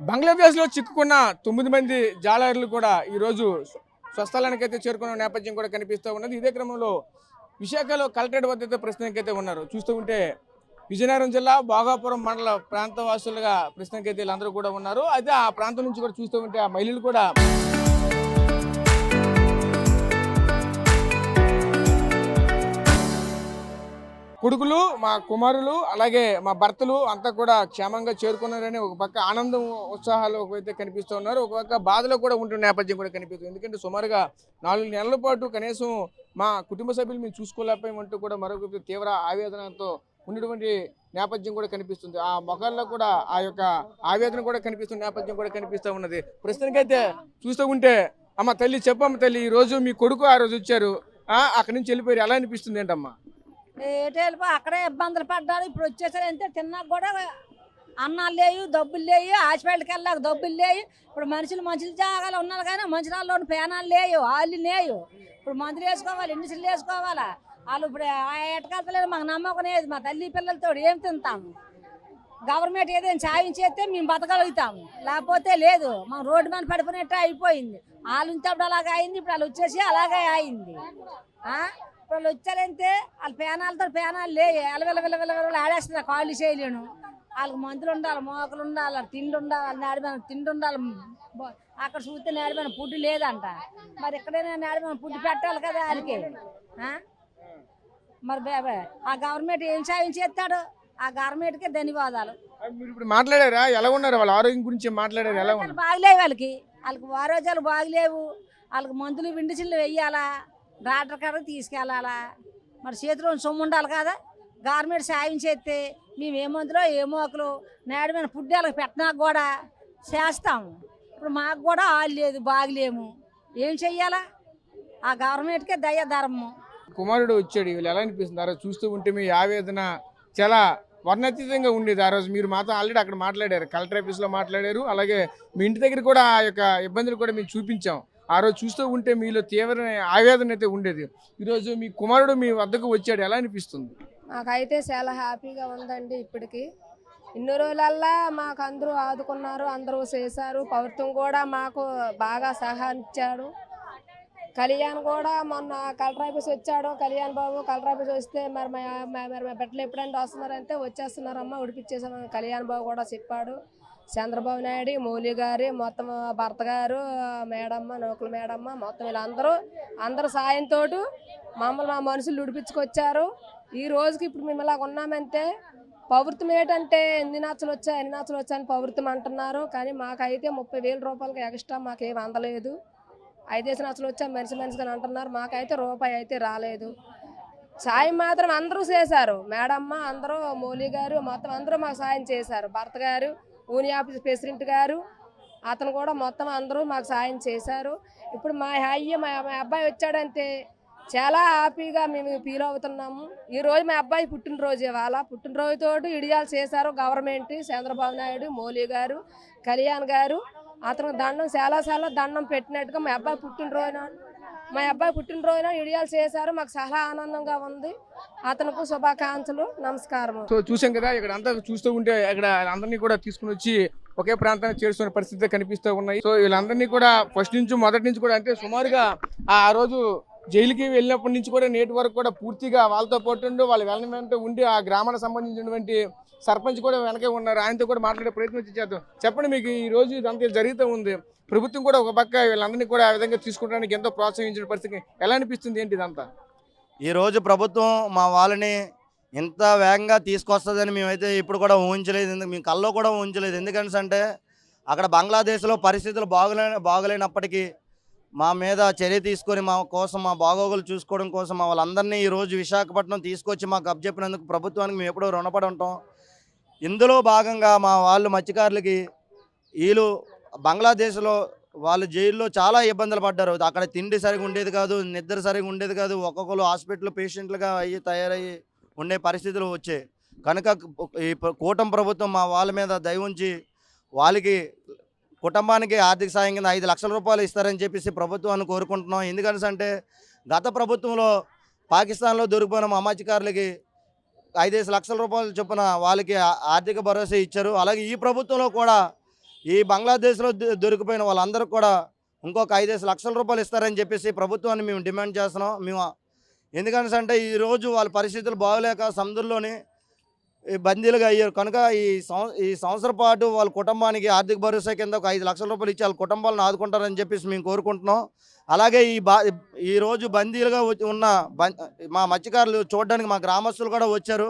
బంగ్లాదేశ్లో చిక్కుకున్న 9 మంది జాలర్లు కూడా ఈరోజు స్వస్థలానికైతే చేరుకున్న నేపథ్యం కూడా కనిపిస్తూ ఉన్నది. ఇదే క్రమంలో విశాఖలో కలెక్టరేట్ వద్ద అయితే ప్రస్తుతానికైతే ఉన్నారు. చూస్తూ ఉంటే విజయనగరం జిల్లా భోగాపురం మండల ప్రాంతవాసులుగా ప్రస్తుతానికైతే వీళ్ళందరూ కూడా ఉన్నారు. అయితే ఆ ప్రాంతం నుంచి కూడా చూస్తూ ఉంటే ఆ మహిళలు కూడా కొడుకులు, మా కుమారులు, అలాగే మా భర్తలు అంతా కూడా క్షేమంగా చేరుకున్నారని ఒక పక్క ఆనందం ఉత్సాహాలు ఒకవైతే కనిపిస్తూ ఉన్నారు. ఒక పక్క బాధలో కూడా ఉంటున్న నేపథ్యం కూడా కనిపిస్తుంది. ఎందుకంటే సుమారుగా 4 నెలల పాటు కనీసం మా కుటుంబ సభ్యులు మేము చూసుకోలేకపోయామంటూ కూడా మరొక తీవ్ర ఆవేదనతో ఉన్నటువంటి నేపథ్యం కూడా కనిపిస్తుంది. ఆ మొఖాల్లో కూడా ఆ యొక్క ఆవేదన కూడా కనిపిస్తున్న నేపథ్యం కూడా కనిపిస్తూ ఉన్నది. ప్రస్తుతానికైతే చూస్తూ ఉంటే అమ్మ తల్లి చెప్పమ్మ తల్లి, ఈ రోజు మీ కొడుకు ఆ రోజు వచ్చారు, అక్కడి నుంచి వెళ్ళిపోయారు, ఎలా అనిపిస్తుంది ఏంటమ్మా? ఏటి వెళ్ళిపో అక్కడే ఇబ్బందులు పడ్డారు. ఇప్పుడు వచ్చేసరి అంతే తిన్నాక కూడా అన్నాలు లేవు, డబ్బులు లేవు, హాస్పిటల్కి వెళ్ళాక డబ్బులు లేవు. ఇప్పుడు మనుషులు జాగాలు ఉన్నారు కానీ మంచిరాల్లోని పేనాలు లేవు, ఆళ్ళు లేవు. ఇప్పుడు మందులు వేసుకోవాలి, ఇండిసిలు వేసుకోవాలా. వాళ్ళు ఇప్పుడు ఎటకెళ్తలేదు, మాకు నమ్మకం లేదు. మా తల్లి పిల్లలతో ఏం తింటాము? గవర్నమెంట్ ఏదైనా సాయం చేస్తే మేము బతకగలుగుతాము, లేకపోతే లేదు. మా రోడ్డు మీద పడిపోయినట్టే అయిపోయింది. వాళ్ళు ఉంచేప్పుడు అలాగే అయింది, ఇప్పుడు వాళ్ళు వచ్చేసి అలాగే అయింది. ఇప్పుడు వాళ్ళు వచ్చారంటే వాళ్ళ పేనాలు లేవు, ఎలవెల ఆడేస్తున్నారు. కాళ్ళు చేయలేను. వాళ్ళకి మందులు ఉండాలి, మోకలు ఉండాలి, తిండి ఉండాలి, నాడిమైన తిండి ఉండాలి. అక్కడ చూస్తే నాడిమైన ఫుడ్ లేదంట. మరి ఎక్కడైనా నాడిమైన ఫుడ్ పెట్టాలి కదా వాళ్ళకి. మరి ఆ గవర్నమెంట్ ఏం సాయం చేస్తాడు? ఆ గవర్నమెంట్కే ధన్యవాదాలు. మీరు ఇప్పుడు మాట్లాడారా, ఎలా ఉన్నారు? వాళ్ళ ఆరోగ్యం గురించి మాట్లాడారు, ఎలా ఉన్నారు? బాగలేవు వాళ్ళకి ఆరోగ్యాలు బాగలేవు. వాళ్ళకి మందులు విండిచిల్లు వెయ్యాలా, డాక్టర్ కాడికి తీసుకెళ్ళాలా. మరి చేతిలో సొమ్ము ఉండాలి కదా. గవర్నమెంట్ సాయం చేస్తే మేము ఏ మందులో ఏ మోకలు నాడమైన ఫుడ్ వాళ్ళకి పెట్టినా కూడా చేస్తాము. ఇప్పుడు మాకు కూడా ఆలు లేదు, బాగలేము. ఏం చెయ్యాలా? ఆ గవర్నమెంట్కే దయ ధర్మం. కుమారుడు వచ్చాడు, వీళ్ళు ఎలా అనిపిస్తుంది? ఆ రోజు చూస్తూ ఉంటే మీ ఆవేదన చాలా వర్ణాతీతంగా ఉండేది. ఆ రోజు మీరు మాతో ఆల్రెడీ అక్కడ మాట్లాడారు, కలెక్టర్ ఆఫీస్లో మాట్లాడారు, అలాగే మీ ఇంటి దగ్గర కూడా ఆ యొక్క ఇబ్బందులు కూడా మేము చూపించాం. ఆ రోజు చూస్తూ ఉంటే మీలో తీవ్ర ఆవేదన అయితే ఉండేది. ఈరోజు మీ కుమారుడు మీ వద్దకు వచ్చాడు, ఎలా అనిపిస్తుంది? మాకైతే చాలా హ్యాపీగా ఉందండి. ఇప్పటికి ఇన్ని రోజులల్లా మాకు అందరూ ఆదుకున్నారు, అందరూ చేశారు. ప్రభుత్వం కూడా మాకు బాగా సహాయించాడు. కళ్యాణ్ కూడా మొన్న కలెక్టర్ ఆఫీస్ వచ్చాడు, కళ్యాణ్ బాబు కలెక్టర్ ఆఫీస్ వస్తే మరి మా బిడ్డలు ఎప్పుడంటే వస్తున్నారంటే వచ్చేస్తున్నారమ్మా, ఉడిపించేసామని కళ్యాణ్ బాబు కూడా చెప్పాడు. చంద్రబాబు నాయుడు, మౌలి గారు, మొత్తం భర్త గారు, మేడమ్మ, నౌకల మేడమ్మ, మొత్తం వీళ్ళందరూ సాయంతో మమ్మల్ని మా మనుషులు ఉడిపించుకొచ్చారు. ఈ రోజుకి ఇప్పుడు మేము ఇలా ఉన్నామంటే ప్రభుత్వం ఏంటంటే ఎన్ని నచ్చలు వచ్చాయని ప్రభుత్వం అంటున్నారు. కానీ మాకైతే 30,000 రూపాయలకి ఎక్స్ట్రా మాకేం అందలేదు. 5 నచ్చలు వచ్చా మనిషిగా అంటున్నారు. మాకైతే రూపాయి అయితే రాలేదు. సాయం మాత్రం అందరూ చేశారు. మేడమ్మ, అందరూ, మౌలి గారు, మొత్తం అందరూ మాకు సాయం చేశారు. భర్త గారు, ఊని ఆఫీస్ ప్రెసిడెంట్ గారు, అతను కూడా మొత్తం అందరూ మాకు సాయం చేశారు. ఇప్పుడు మా అబ్బాయి వచ్చాడంటే చాలా హ్యాపీగా మేము ఫీల్ అవుతున్నాము. ఈరోజు మా అబ్బాయి పుట్టినరోజు, ఇవాళ పుట్టినరోజుతో ఇడియాలు చేశారు గవర్నమెంట్, చంద్రబాబు నాయుడు, మౌలి గారు, కళ్యాణ్ గారు. అతను దండం చాలా దండం పెట్టినట్టుగా మా అబ్బాయి పుట్టినరోజున ఇడియాలు చేశారు. మాకు చాలా ఆనందంగా ఉంది. అతనికి శుభాకాంక్షలు, నమస్కారం. సో చూసాం కదా, ఇక్కడ అంతా చూస్తూ ఉంటే ఇక్కడ అందరినీ కూడా తీసుకుని వచ్చి ఒకే ప్రాంతానికి చేరుస్తున్న పరిస్థితి కనిపిస్తూ ఉన్నాయి. సో వీళ్ళందరినీ కూడా మొదటి నుంచి కూడా అంటే సుమారుగా ఆ రోజు జైలుకి వెళ్ళినప్పటి నుంచి కూడా నేటి వరకు కూడా పూర్తిగా వాళ్ళతో పాటు వాళ్ళ వెళ్ళమంటూ ఉండి ఆ గ్రామానికి సంబంధించినటువంటి సర్పంచ్ కూడా వెనకే ఉన్నారు. ఆయనతో కూడా మాట్లాడే ప్రయత్నం చేద్దాం. చెప్పండి, మీకు ఈ రోజు ఇదంతా జరుగుతూ ఉంది, ప్రభుత్వం కూడా ఒక పక్క వీళ్ళందరినీ కూడా ఆ విధంగా తీసుకుంటానికి ఎంతో ప్రోత్సహించిన పరిస్థితి ఎలా అనిపిస్తుంది? ఏంటి ఇదంతా? ఈరోజు ప్రభుత్వం మా వాళ్ళని ఎంత వేగంగా తీసుకొస్తుందని మేమైతే ఇప్పుడు కూడా ఊహించలేదు, మేము కల్లో కూడా ఊహించలేదు. ఎందుకంటే అక్కడ బంగ్లాదేశ్లో పరిస్థితులు బాగలేనప్పటికీ మా మీద చర్య తీసుకొని మా కోసం, మా బాగోగులు చూసుకోవడం కోసం మా వాళ్ళందరినీ ఈరోజు విశాఖపట్నం తీసుకొచ్చి మాకు అప్పచెప్పినందుకు ప్రభుత్వానికి మేము ఎప్పుడో రుణపడి ఉంటాం. ఇందులో భాగంగా మా వాళ్ళు మత్స్యకారులకి వీళ్ళు బంగ్లాదేశ్లో వాళ్ళు జైల్లో చాలా ఇబ్బందులు పడ్డారు. అక్కడ తిండి సరిగా ఉండేది కాదు, నిద్ర సరిగా ఉండేది కాదు. ఒక్కొక్కరు హాస్పిటల్ పేషెంట్లుగా తయారయ్యి ఉండే పరిస్థితులు వచ్చాయి. కనుక ఈ కూటమి ప్రభుత్వం మా వాళ్ళ మీద దయ ఉంచి వాళ్ళకి కుటుంబానికి ఆర్థిక సాయం కింద 5 లక్షల రూపాయలు ఇస్తారని చెప్పేసి ప్రభుత్వాన్ని కోరుకుంటున్నాం. ఎందుకంటే గత ప్రభుత్వంలో పాకిస్తాన్లో దొరికిపోయిన మా మత్స్యకారులకి 5 లక్షల రూపాయలు చొప్పున వాళ్ళకి ఆర్థిక భరోసా ఇచ్చారు. అలాగే ఈ ప్రభుత్వంలో కూడా ఈ బంగ్లాదేశ్లో దొరికిపోయిన వాళ్ళందరూ కూడా ఇంకొక 5 లక్షల రూపాయలు ఇస్తారని చెప్పేసి ప్రభుత్వాన్ని మేము డిమాండ్ చేస్తున్నాం. మేము ఎందుకంటే ఈరోజు వాళ్ళ పరిస్థితులు బాగోలేక సముద్రంలోని బందీలుగా అయ్యారు కనుక ఈ సంవత్సరం పాటు వాళ్ళ కుటుంబానికి ఆర్థిక భరోసా కింద ఒక 5 లక్షల రూపాయలు ఇచ్చి వాళ్ళ కుటుంబాలను ఆదుకుంటారని చెప్పేసి మేము కోరుకుంటున్నాం. అలాగే ఈరోజు బందీలుగా ఉన్న మా మత్స్యకారులు చూడడానికి మా గ్రామస్తులు కూడా వచ్చారు.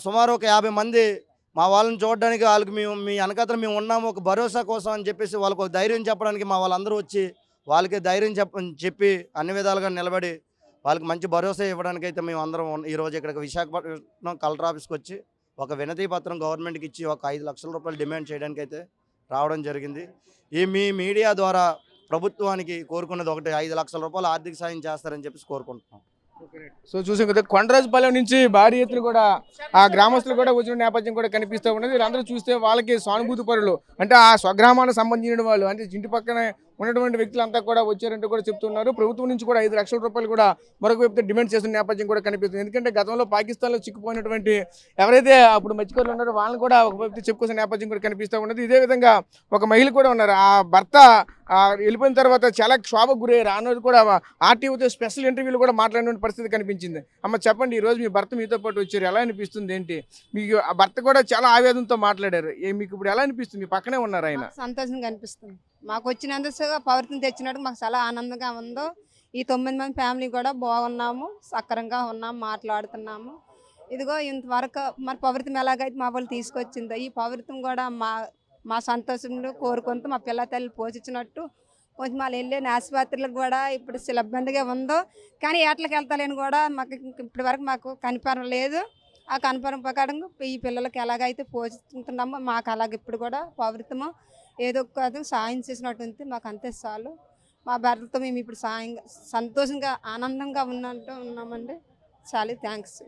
సుమారు ఒక 50 మంది మా వాళ్ళని చూడడానికి వాళ్ళకి మీ వెనకాతల మేము ఉన్నాము ఒక భరోసా కోసం అని చెప్పేసి వాళ్ళకు ఒక ధైర్యం చెప్పడానికి మా వాళ్ళందరూ వచ్చి వాళ్ళకి ధైర్యం చెప్పి అన్ని విధాలుగా నిలబడి వాళ్ళకి మంచి భరోసా ఇవ్వడానికి అయితే మేము అందరం ఈరోజు ఇక్కడికి విశాఖపట్నం కలెక్టర్ ఆఫీస్కి వచ్చి ఒక వినతి పత్రం గవర్నమెంట్కి ఇచ్చి ఒక 5 లక్షల రూపాయలు డిమాండ్ చేయడానికి అయితే రావడం జరిగింది. ఈ మీడియా ద్వారా ప్రభుత్వానికి కోరుకున్నది ఒకటి 5 లక్షల రూపాయలు ఆర్థిక సాయం చేస్తారని చెప్పేసి కోరుకుంటున్నాం. సో చూసాం కదా, కొండరాజుపాలెం నుంచి భారీ ఎత్తున కూడా ఆ గ్రామస్తులు కూడా వచ్చిన నేపథ్యం కూడా కనిపిస్తూ ఉన్నది. వీళ్ళందరూ చూస్తే వాళ్ళకి సానుభూతి పరులు, అంటే ఆ స్వగ్రామానికి సంబంధించిన వాళ్ళు, అంటే ఇంటి పక్కన ఉన్నటువంటి వ్యక్తులంతా కూడా వచ్చారంటూ కూడా చెప్తున్నారు. ప్రభుత్వం నుంచి కూడా 5 లక్షల రూపాయలు కూడా మరొక వైపు డిమాండ్ చేస్తున్న నేపథ్యం కూడా కనిపిస్తుంది. ఎందుకంటే గతంలో పాకిస్తాన్లో చిక్కుపోయినటువంటి ఎవరైతే అప్పుడు మత్స్యకారులు ఉన్నారో వాళ్ళని కూడా ఒక వైపు చెప్పుకోసిన నేపథ్యం కూడా కనిపిస్తూ ఉన్నది. ఇదే విధంగా ఒక మహిళ కూడా ఉన్నారు. ఆ భర్త వెళ్ళిపోయిన తర్వాత చాలా క్షోభకు గురయ్యారు. ఆ రోజు కూడా ఆర్టీఓతో స్పెషల్ ఇంటర్వ్యూలు కూడా మాట్లాడిన పరిస్థితి కనిపించింది. అమ్మ చెప్పండి, ఈరోజు మీ భర్త మీతో పాటు వచ్చారు, ఎలా అనిపిస్తుంది? ఏంటి మీకు ఆ భర్త కూడా చాలా ఆవేదనతో మాట్లాడారు. మీకు ఇప్పుడు ఎలా అనిపిస్తుంది? మీ పక్కనే ఉన్నారు ఆయన. సంతోషంగా అనిపిస్తుంది. మాకు వచ్చినందుకు పౌరత్వం తెచ్చినట్టు మాకు చాలా ఆనందంగా ఉందో. ఈ 9 మంది ఫ్యామిలీ కూడా బాగున్నాము, సక్రంగా ఉన్నాము, మాట్లాడుతున్నాము. ఇదిగో ఇంతవరకు మరి పౌరత్వం ఎలాగైతే మా వాళ్ళు తీసుకొచ్చిందో ఈ పౌరత్వం కూడా మా సంతోషంలో కోరుకుంటూ మా పిల్ల తల్లి పోషించినట్టు కొంచెం వాళ్ళు వెళ్ళిన ఆసుపత్రులకు కూడా ఇప్పుడు చాలా ఇబ్బందిగా ఉందో. కానీ ఏట్లకి వెళ్తాలేని కూడా మాకు ఇప్పటి వరకు మాకు కనిపరం లేదు. ఆ కనిపరం ప్రకారం ఈ పిల్లలకి ఎలాగైతే పోషిస్తున్నామో మాకు అలాగ ఇప్పుడు కూడా పౌరత్వము ఏదో కాదు సాయం చేసినట్టు ఉంది. మాకు అంతే చాలు. మా భర్తతో మేము ఇప్పుడు సంతోషంగా ఆనందంగా ఉన్నామండి. చాలా థ్యాంక్స్.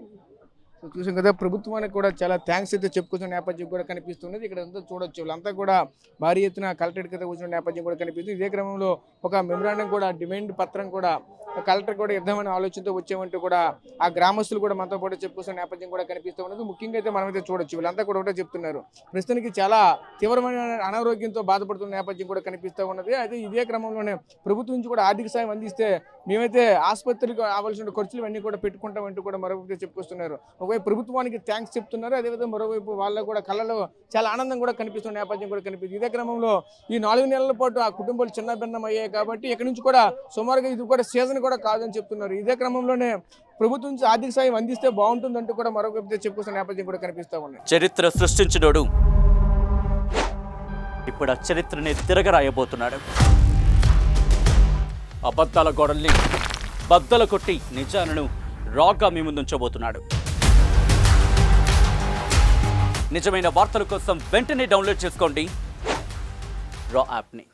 చూసాం కదా, ప్రభుత్వానికి కూడా చాలా థ్యాంక్స్ అయితే చెప్పుకొచ్చిన నేపథ్యం కూడా కనిపిస్తున్నది. ఇక్కడ అంతా చూడొచ్చు, వీళ్ళంతా కూడా భారీ ఎత్తున కలెక్టరేట్ కింద వచ్చిన నేపథ్యం కూడా కనిపిస్తుంది. ఇదే క్రమంలో ఒక మెమరాండం కూడా, డిమాండ్ పత్రం కూడా కలెక్టర్ కూడా ఇద్దామనే ఆలోచనతో వచ్చామంటూ కూడా ఆ గ్రామస్తులు కూడా మనతో పాటు చెప్పుకొస్తున్న నేపథ్యం కూడా కనిపిస్తూ ఉన్నది. ముఖ్యంగా అయితే మనమైతే చూడొచ్చు, వీళ్ళంతా కూడా ఒకటే చెప్తున్నారు, ప్రస్తుతానికి చాలా తీవ్రమైన అనారోగ్యంతో బాధపడుతున్న నేపథ్యం కూడా కనిపిస్తూ ఉన్నది. అయితే ఇదే క్రమంలోనే ప్రభుత్వం నుంచి కూడా ఆర్థిక సాయం అందిస్తే మేమైతే ఆసుపత్రికి కావాల్సిన ఖర్చులు అన్నీ కూడా పెట్టుకుంటామంటూ కూడా మరొకటి చెప్పుకొస్తున్నారు. ఒకవైపు ప్రభుత్వానికి థ్యాంక్స్ చెప్తున్నారు, అదేవిధంగా మరోవైపు వాళ్ళ కూడా కళ్ళలో చాలా ఆనందం కూడా కనిపిస్తున్న నేపథ్యం కూడా కనిపిస్తుంది. ఇదే క్రమంలో ఈ 4 నెలల పాటు ఆ కుటుంబాలు చిన్న భిన్నం అయ్యాయి కాబట్టి ఇక్కడి నుంచి కూడా సుమారుగా ఇది కూడా సీజన్ కూడా కాదని చెప్తున్నారు. ఇదే క్రమంలోనే ప్రభుత్వం నుంచి ఆర్థిక సాయం అందిస్తే బాగుంటుందంటూ కూడా మరొక చెప్పుకొస్తున్న నేపథ్యం కూడా కనిపిస్తూ ఉన్నాయి. చరిత్ర సృష్టించినోడు ఇప్పుడు ఆ చరిత్రని తిరగరాయబోతున్నాడు. అబద్ధాల గోడల్ని బద్దలు కొట్టి నిజాలను రాగా మీ ముందుంచబోతున్నాడు. నిజమైన వార్తల కోసం వెంటనే డౌన్లోడ్ చేసుకోండి రా యాప్ని.